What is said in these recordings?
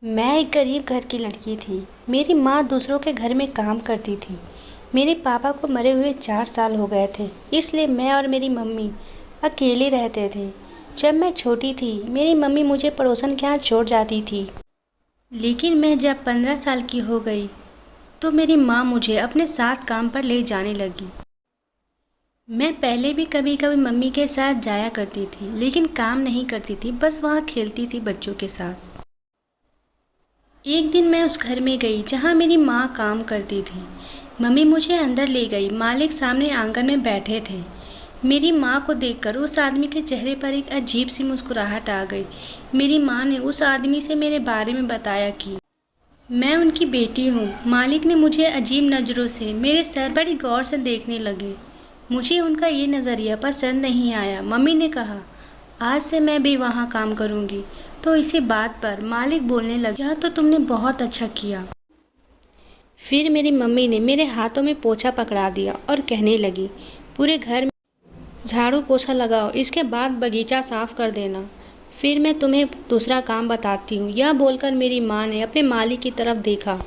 मैं एक गरीब घर की लड़की थी। मेरी माँ दूसरों के घर में काम करती थी। मेरे पापा को मरे हुए 4 साल हो गए थे, इसलिए मैं और मेरी मम्मी अकेले रहते थे। जब मैं छोटी थी, मेरी मम्मी मुझे पड़ोसन के यहाँ छोड़ जाती थी। लेकिन मैं जब 15 साल की हो गई, तो मेरी माँ मुझे अपने साथ काम पर ले जाने लगी। मैं पहले भी कभी कभी मम्मी के साथ जाया करती थी, लेकिन काम नहीं करती थी, बस वहाँ खेलती थी बच्चों के साथ। एक दिन मैं उस घर में गई जहाँ मेरी माँ काम करती थी। मम्मी मुझे अंदर ले गई। मालिक सामने आंगन में बैठे थे। मेरी माँ को देखकर उस आदमी के चेहरे पर एक अजीब सी मुस्कुराहट आ गई। मेरी माँ ने उस आदमी से मेरे बारे में बताया कि मैं उनकी बेटी हूँ। मालिक ने मुझे अजीब नज़रों से मेरे सर बड़ी गौर से देखने लगे। मुझे उनका ये नज़रिया पसंद नहीं आया। मम्मी ने कहा, आज से मैं भी वहाँ काम करूँगी। तो इसी बात पर मालिक बोलने लगे, यह तो तुमने बहुत अच्छा किया। फिर मेरी मम्मी ने मेरे हाथों में पोछा पकड़ा दिया और कहने लगी, पूरे घर में झाड़ू पोछा लगाओ, इसके बाद बगीचा साफ कर देना। फिर मैं तुम्हें दूसरा काम बताती हूँ। यह बोलकर मेरी माँ ने अपने मालिक की तरफ देखा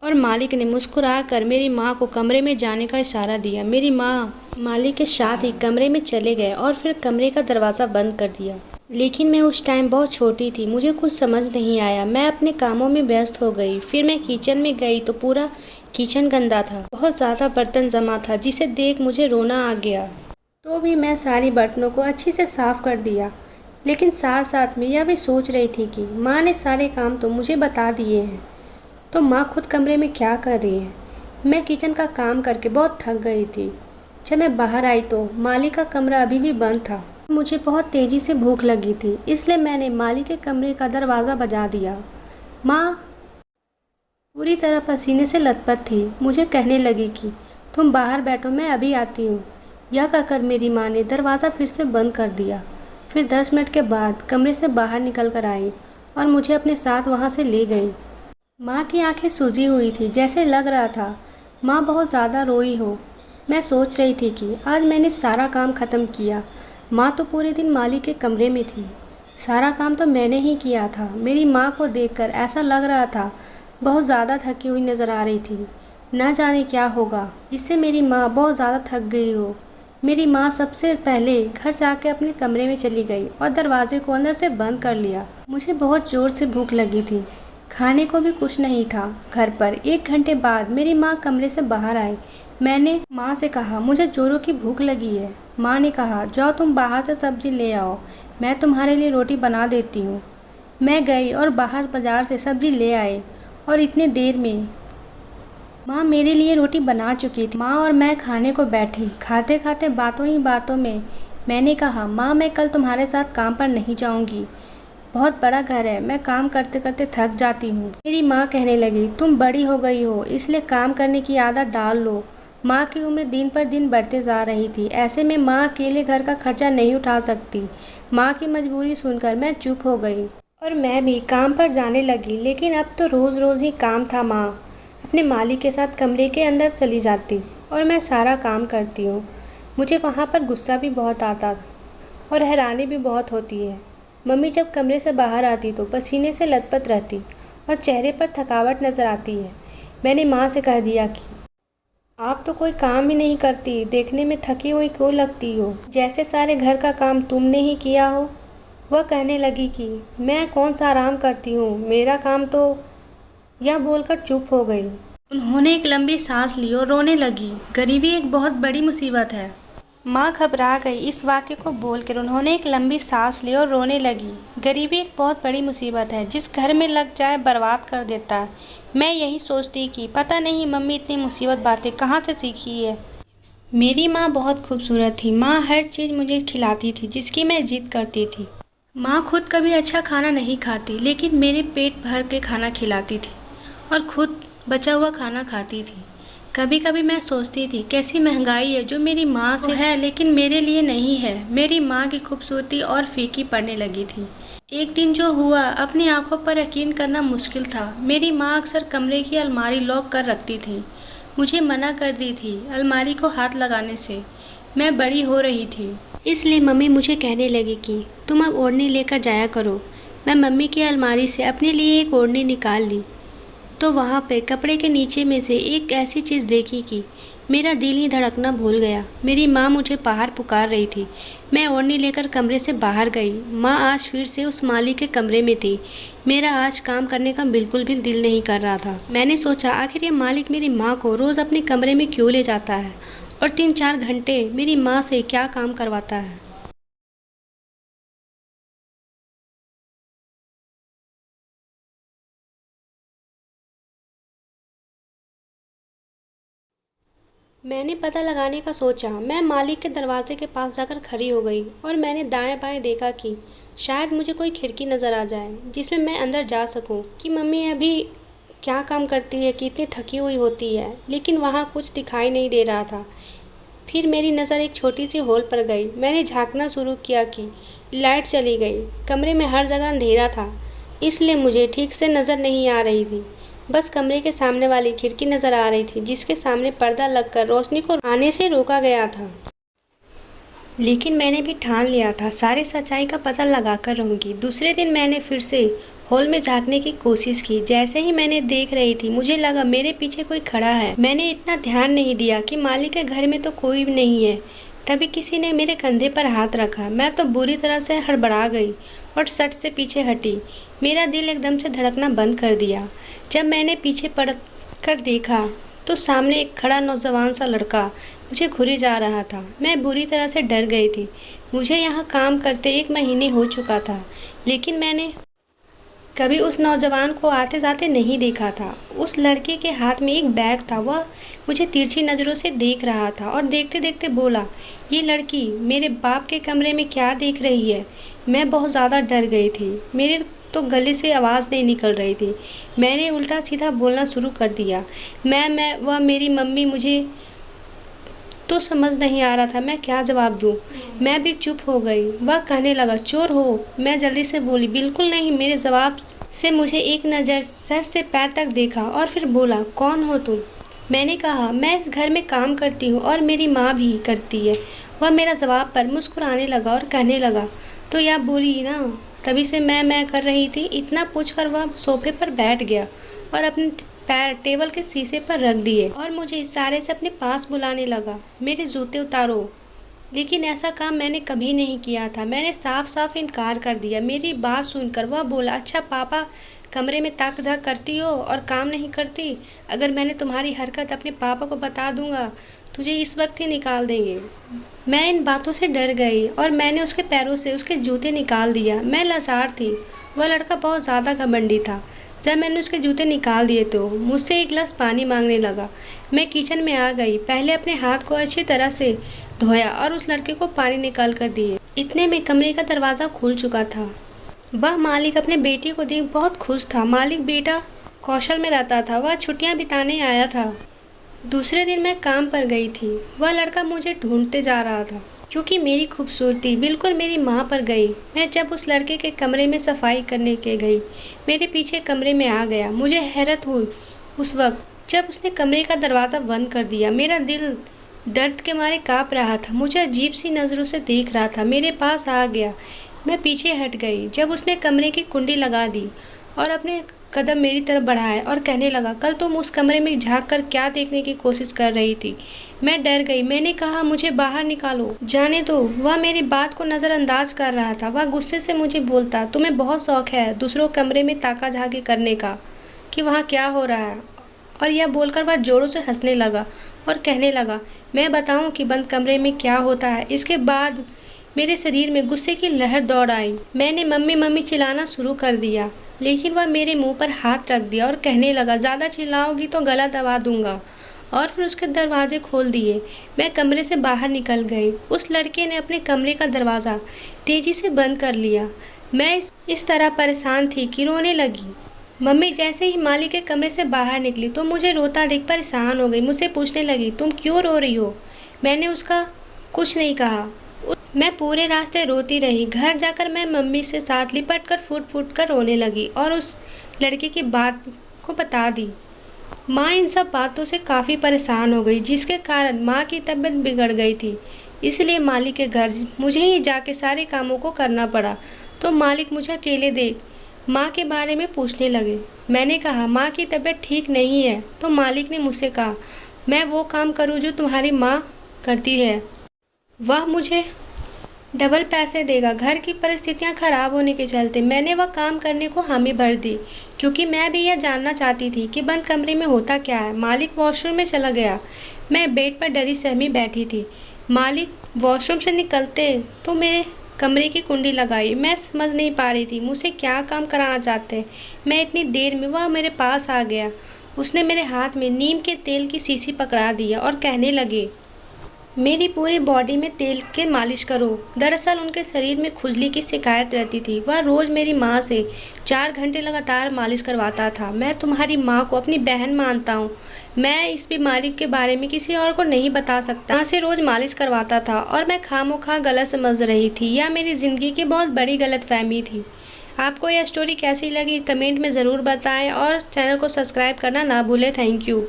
और मालिक ने मुस्कुरा कर मेरी माँ को कमरे में जाने का इशारा दिया। मेरी माँ मालिक के साथ ही कमरे में चले गए और फिर कमरे का दरवाज़ा बंद कर दिया। लेकिन मैं उस टाइम बहुत छोटी थी, मुझे कुछ समझ नहीं आया। मैं अपने कामों में व्यस्त हो गई। फिर मैं किचन में गई तो पूरा किचन गंदा था। बहुत ज़्यादा बर्तन जमा था, जिसे देख मुझे रोना आ गया। तो भी मैं सारी बर्तनों को अच्छे से साफ कर दिया। लेकिन साथ साथ में यह भी सोच रही थी कि माँ ने सारे काम तो मुझे बता दिए हैं, तो माँ खुद कमरे में क्या कर रही है। मैं किचन का काम करके बहुत थक गई थी। जब मैं बाहर आई तो मालिक का कमरा अभी भी बंद था। मुझे बहुत तेज़ी से भूख लगी थी, इसलिए मैंने मालिक के कमरे का दरवाज़ा बजा दिया। माँ पूरी तरह पसीने से लथपथ थी। मुझे कहने लगी कि तुम बाहर बैठो, मैं अभी आती हूँ। यह कहकर मेरी माँ ने दरवाज़ा फिर से बंद कर दिया। फिर 10 मिनट के बाद कमरे से बाहर निकल कर आई और मुझे अपने साथ वहाँ से ले गई। माँ की आंखें सूजी हुई थी, जैसे लग रहा था माँ बहुत ज़्यादा रोई हो। मैं सोच रही थी कि आज मैंने सारा काम ख़त्म किया। माँ तो पूरे दिन मालिक के कमरे में थी। सारा काम तो मैंने ही किया था। मेरी माँ को देखकर ऐसा लग रहा था बहुत ज़्यादा थकी हुई नज़र आ रही थी। न जाने क्या होगा जिससे मेरी माँ बहुत ज़्यादा थक गई हो। मेरी माँ सबसे पहले घर जाके अपने कमरे में चली गई और दरवाजे को अंदर से बंद कर लिया। मुझे बहुत ज़ोर से भूख लगी थी। खाने को भी कुछ नहीं था घर पर। 1 घंटे बाद मेरी माँ कमरे से बाहर आई। मैंने माँ से कहा, मुझे जोरों की भूख लगी है। माँ ने कहा, जाओ तुम बाहर से सब्ज़ी ले आओ, मैं तुम्हारे लिए रोटी बना देती हूँ। मैं गई और बाहर बाज़ार से सब्ज़ी ले आई और इतने देर में माँ मेरे लिए रोटी बना चुकी थी। माँ और मैं खाने को बैठी। खाते खाते बातों ही बातों में मैंने कहा, माँ मैं कल तुम्हारे साथ काम पर नहीं जाऊँगी। बहुत बड़ा घर है, मैं काम करते करते थक जाती हूँ। मेरी माँ कहने लगी, तुम बड़ी हो गई हो, इसलिए काम करने की आदत डाल लो। माँ की उम्र दिन पर दिन बढ़ते जा रही थी। ऐसे में माँ अकेले घर का खर्चा नहीं उठा सकती। माँ की मजबूरी सुनकर मैं चुप हो गई और मैं भी काम पर जाने लगी। लेकिन अब तो रोज़ रोज़ ही काम था। माँ अपने मालिक के साथ कमरे के अंदर चली जाती और मैं सारा काम करती हूँ। मुझे वहाँ पर गुस्सा भी बहुत आता और हैरानी भी बहुत होती है। मम्मी जब कमरे से बाहर आती तो पसीने से लथपथ रहती और चेहरे पर थकावट नज़र आती है। मैंने माँ से कह दिया कि आप तो कोई काम ही नहीं करती, देखने में थकी हुई क्यों लगती हो, जैसे सारे घर का काम तुमने ही किया हो। वह कहने लगी कि मैं कौन सा आराम करती हूँ, मेरा काम तो। यह बोलकर चुप हो गई। उन्होंने एक लंबी सांस ली और रोने लगी। गरीबी एक बहुत बड़ी मुसीबत है। माँ घबरा गई इस वाक्य को बोलकर। उन्होंने एक लंबी सांस ली और रोने लगी। गरीबी एक बहुत बड़ी मुसीबत है, जिस घर में लग जाए बर्बाद कर देता है। मैं यही सोचती कि पता नहीं मम्मी इतनी मुसीबत बातें कहाँ से सीखी है। मेरी माँ बहुत खूबसूरत थी। माँ हर चीज़ मुझे खिलाती थी जिसकी मैं जिद करती थी। माँ खुद कभी अच्छा खाना नहीं खाती, लेकिन मेरे पेट भर के खाना खिलाती थी और खुद बचा हुआ खाना खाती थी। कभी कभी मैं सोचती थी कैसी महंगाई है जो मेरी माँ से है लेकिन मेरे लिए नहीं है। मेरी माँ की खूबसूरती और फीकी पड़ने लगी थी। एक दिन जो हुआ अपनी आंखों पर यकीन करना मुश्किल था। मेरी माँ अक्सर कमरे की अलमारी लॉक कर रखती थी। मुझे मना कर दी थी अलमारी को हाथ लगाने से। मैं बड़ी हो रही थी, इसलिए मम्मी मुझे कहने लगी कि तुम अब ओढ़नी लेकर जाया करो। मैं मम्मी की अलमारी से अपने लिए एक ओढ़नी निकाल ली तो वहाँ पे कपड़े के नीचे में से एक ऐसी चीज़ देखी कि मेरा दिल ही धड़कना भूल गया। मेरी माँ मुझे बाहर पुकार रही थी। मैं ओढ़नी लेकर कमरे से बाहर गई। माँ आज फिर से उस माली के कमरे में थी। मेरा आज काम करने का बिल्कुल भी दिल नहीं कर रहा था। मैंने सोचा आखिर ये मालिक मेरी माँ को रोज़ अपने कमरे में क्यों ले जाता है और 3-4 घंटे मेरी माँ से क्या काम करवाता है। मैंने पता लगाने का सोचा। मैं मालिक के दरवाजे के पास जाकर खड़ी हो गई और मैंने दाएं बाएं देखा कि शायद मुझे कोई खिड़की नज़र आ जाए जिसमें मैं अंदर जा सकूं कि मम्मी अभी क्या काम करती है, कितनी थकी हुई होती है, लेकिन वहाँ कुछ दिखाई नहीं दे रहा था। फिर मेरी नज़र एक छोटी सी हॉल पर गई। मैंने झांकना शुरू किया कि लाइट चली गई। कमरे में हर जगह अंधेरा था, इसलिए मुझे ठीक से नज़र नहीं आ रही थी। बस कमरे के सामने वाली खिड़की नज़र आ रही थी जिसके सामने पर्दा लगकर रोशनी को आने से रोका गया था। लेकिन मैंने भी ठान लिया था सारी सच्चाई का पता लगाकर रहूँगी। दूसरे दिन मैंने फिर से हॉल में झांकने की कोशिश की। जैसे ही मैंने देख रही थी मुझे लगा मेरे पीछे कोई खड़ा है। मैंने इतना ध्यान नहीं दिया कि मालिक के घर में तो कोई भी नहीं है। तभी किसी ने मेरे कंधे पर हाथ रखा। मैं तो बुरी तरह से हड़बड़ा गई और सट से पीछे हटी। मेरा दिल एकदम से धड़कना बंद कर दिया। जब मैंने पीछे पड़ कर देखा तो सामने एक खड़ा नौजवान सा लड़का मुझे घूरे जा रहा था। मैं बुरी तरह से डर गई थी। मुझे यहाँ काम करते 1 महीने हो चुका था, लेकिन मैंने कभी उस नौजवान को आते जाते नहीं देखा था। उस लड़के के हाथ में एक बैग था। वह मुझे तिरछी नज़रों से देख रहा था और देखते देखते बोला, ये लड़की मेरे बाप के कमरे में क्या देख रही है। मैं बहुत ज़्यादा डर गई थी। मेरे तो गले से आवाज़ नहीं निकल रही थी। मैंने उल्टा सीधा बोलना शुरू कर दिया। मैं वह मेरी मम्मी। मुझे तो समझ नहीं आ रहा था मैं क्या जवाब दूं। मैं भी चुप हो गई। वह कहने लगा, चोर हो। मैं जल्दी से बोली, बिल्कुल नहीं। मेरे जवाब से मुझे एक नज़र सर से पैर तक देखा और फिर बोला, कौन हो तुम। मैंने कहा, मैं इस घर में काम करती हूँ और मेरी माँ भी करती है। वह मेरा जवाब पर मुस्कुराने लगा और कहने लगा, तो यह बोली ना। तभी से मैं कर रही थी। इतना पूछकर वह सोफे पर बैठ गया और अपने पैर टेबल के शीशे पर रख दिए और मुझे इशारे से अपने पास बुलाने लगा, मेरे जूते उतारो। लेकिन ऐसा काम मैंने कभी नहीं किया था। मैंने साफ साफ इनकार कर दिया। मेरी बात सुनकर वह बोला, अच्छा पापा कमरे में ताक झाक करती हो और काम नहीं करती। अगर मैंने तुम्हारी हरकत अपने पापा को बता दूंगा तुझे इस वक्त ही निकाल देंगे। मैं इन बातों से डर गई और मैंने उसके पैरों से उसके जूते निकाल दिया। मैं लाचार थी। वह लड़का बहुत ज़्यादा घमंडी था। जब मैंने उसके जूते निकाल दिए तो मुझसे एक गिलास पानी मांगने लगा। मैं किचन में आ गई। पहले अपने हाथ को अच्छी तरह से धोया और उस लड़के को पानी निकाल कर दिए। इतने में कमरे का दरवाज़ा खुल चुका था। वह मालिक अपने बेटे को देख बहुत खुश था। मालिक बेटा कौशल में रहता था। वह छुट्टियां बिताने आया था। दूसरे दिन मैं काम पर गई थी। वह लड़का मुझे ढूंढते जा रहा था क्योंकि मेरी खूबसूरती बिल्कुल मेरी माँ पर गई। मैं जब उस लड़के के कमरे में सफाई करने के गई, मेरे पीछे कमरे में आ गया। मुझे हैरत हुई उस वक्त जब उसने कमरे का दरवाज़ा बंद कर दिया। मेरा दिल दर्द के मारे काँप रहा था। मुझे अजीब सी नज़रों से देख रहा था। मेरे पास आ गया। मैं पीछे हट गई जब उसने कमरे की कुंडी लगा दी और अपने कदम मेरी तरफ बढ़ाए और कहने लगा, कल तुम उस कमरे में झांक कर क्या देखने की कोशिश कर रही थी। मैं डर गई। मैंने कहा, मुझे बाहर निकालो, जाने दो। वह मेरी बात को नज़रअंदाज कर रहा था। वह गुस्से से मुझे बोलता, तुम्हें बहुत शौक है दूसरों कमरे में ताका झाकी करने का कि वहाँ क्या हो रहा है। और यह बोलकर वह जोरों से हंसने लगा और कहने लगा, मैं बताऊँ कि बंद कमरे में क्या होता है। इसके बाद मेरे शरीर में गुस्से की लहर दौड़ आई। मैंने मम्मी मम्मी चिल्लाना शुरू कर दिया, लेकिन वह मेरे मुंह पर हाथ रख दिया और कहने लगा, ज़्यादा चिल्लाओगी तो गला दबा दूंगा। और फिर उसके दरवाजे खोल दिए। मैं कमरे से बाहर निकल गई। उस लड़के ने अपने कमरे का दरवाज़ा तेज़ी से बंद कर लिया। मैं इस तरह परेशान थी कि रोने लगी। मम्मी जैसे ही माली के कमरे से बाहर निकली तो मुझे रोता देख परेशान हो गई। मुझसे पूछने लगी, तुम क्यों रो रही हो। मैंने उसका कुछ नहीं कहा। मैं पूरे रास्ते रोती रही। घर जाकर मैं मम्मी से साथ लिपट कर फूट फूट कर रोने लगी और उस लड़के की बात को बता दी। माँ इन सब बातों से काफ़ी परेशान हो गई, जिसके कारण माँ की तबीयत बिगड़ गई थी। इसलिए मालिक के घर मुझे ही जाके सारे कामों को करना पड़ा। तो मालिक मुझे अकेले देख माँ के बारे में पूछने लगे। मैंने कहा, माँ की तबीयत ठीक नहीं है। तो मालिक ने मुझसे कहा, मैं वो काम करूँ जो तुम्हारी माँ करती है। वह मुझे डबल पैसे देगा। घर की परिस्थितियां खराब होने के चलते मैंने वह काम करने को हामी भर दी, क्योंकि मैं भी यह जानना चाहती थी कि बंद कमरे में होता क्या है। मालिक वॉशरूम में चला गया। मैं बेड पर डरी सहमी बैठी थी। मालिक वॉशरूम से निकलते तो मेरे कमरे की कुंडी लगाई। मैं समझ नहीं पा रही थी मुझसे क्या काम कराना चाहते। मैं इतनी देर में वह मेरे पास आ गया। उसने मेरे हाथ में नीम के तेल की शीशी पकड़ा दिया और कहने लगे, मेरी पूरी बॉडी में तेल के मालिश करो। दरअसल उनके शरीर में खुजली की शिकायत रहती थी। वह रोज़ मेरी माँ से 4 घंटे लगातार मालिश करवाता था। मैं तुम्हारी माँ को अपनी बहन मानता हूँ। मैं इस बीमारी के बारे में किसी और को नहीं बता सकता। माँ से रोज़ मालिश करवाता था और मैं खामोखा गलत समझ रही थी। यह मेरी ज़िंदगी की बहुत बड़ी गलतफहमी थी। आपको यह स्टोरी कैसी लगी कमेंट में ज़रूर बताएं और चैनल को सब्सक्राइब करना ना भूलें। Thank you.